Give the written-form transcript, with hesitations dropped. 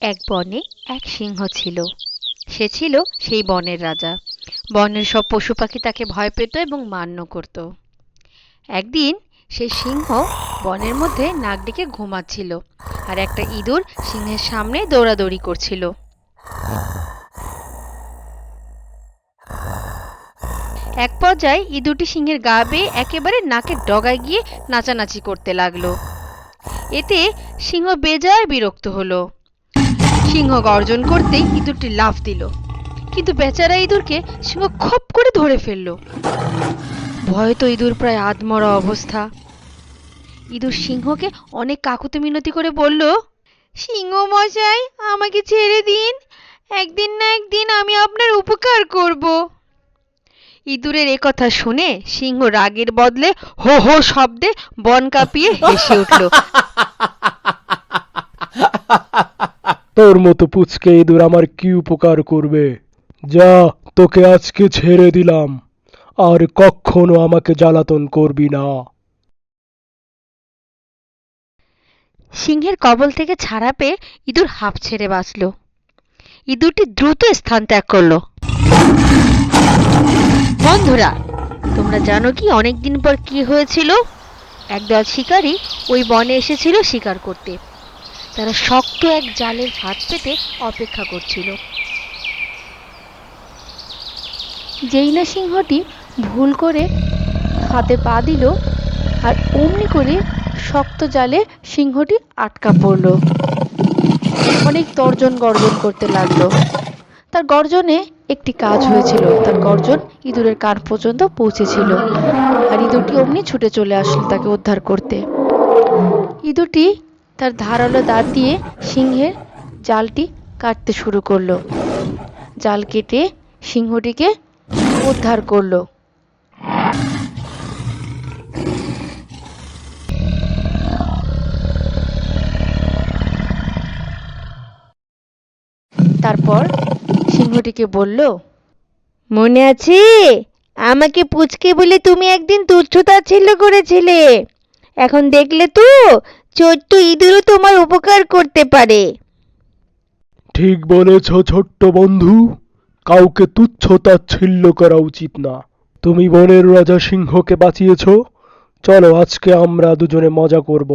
এক বনে এক সিংহ ছিল। সে ছিল সেই বনের রাজা। বনের সব পশু পাখি তাকে ভয় পেত এবং মান্য করত। একদিন সেই সিংহ বনের মধ্যে নাক ডেকে ঘুমাচ্ছিল, আর একটা ইঁদুর সিংহের সামনে দৌড়াদৌড়ি করছিল। এক পর্যায়ে ইঁদুরটি সিংহের গা বেয়ে একেবারে নাকের ডগায় গিয়ে নাচানাচি করতে লাগলো। এতে সিংহ বেজায় বিরক্ত হলো। সিংহ গর্জন করতেই ইঁদুরটি লাফ দিল, কিন্তু বেচারা ইঁদুরকে সিংহ খপ করে ধরে ফেলল। ভয়ে তো ইঁদুর প্রায় আধমরা অবস্থা। ইঁদুর সিংহকে অনেক কাকুতি মিনতি করে বলল, সিংহ মশাই, আমাকে ছেড়ে দিন, একদিন না একদিন আমি আপনার উপকার করব। ইঁদুরের একথা শুনে সিংহ রাগের বদলে হো হো শব্দে বন কাঁপিয়ে হেসে উঠল। তোর মতো পুচকে ইঁদুর আমার কি উপকার করবে? যা, তোকে আজকে ছেড়ে দিলাম, আর কখনো আমাকে জ্বালাতন করবি না। সিংহের কবল থেকে ছাড়া পেয়ে ইঁদুর হাঁফ ছেড়ে বাঁচল। ইঁদুরটি দ্রুত স্থান ত্যাগ করলো। বন্ধুরা, তোমরা জানো কি অনেকদিন পর কি হয়েছিল? একদল শিকারী ওই বনে এসেছিল শিকার করতে। তারা শক্ত এক জালের ফাঁদ পেতে অপেক্ষা করছিল। যেই না সিংহটি ভুল করে ফাঁদে পা দিল, আর অমনি করে শক্ত জালে সিংহটি আটকা পড়ল। অনেক তর্জন গর্জন করতে লাগলো। তার গর্জনে একটি কাজ হয়েছিল। তার গর্জন ইঁদুরের কান পর্যন্ত পৌঁছেছিল, আর ইঁদুরটি অমনি ছুটে চলে আসলো তাকে উদ্ধার করতে। ইঁদুরটি তার ধারালো দাঁত দিয়ে সিংহের জালটি কাটতে শুরু করলো। জাল কেটে সিংহটিকে উদ্ধার করলো। তারপর সিংহটিকে বলল, মনে আছে আমাকে পুচকে বলে তুমি একদিন তুচ্ছ-তাচ্ছিল্য করেছিলে? এখন দেখলে তো ছোট্ট ইঁদুরও তোমার উপকার করতে পারে। ঠিক বলেছ ছোট্ট বন্ধু, কাউকে তুচ্ছ তাচ্ছিল্য করা উচিত না। তুমি বনের রাজা সিংহকে বাঁচিয়েছ। চলো আজকে আমরা দুজনে মজা করব।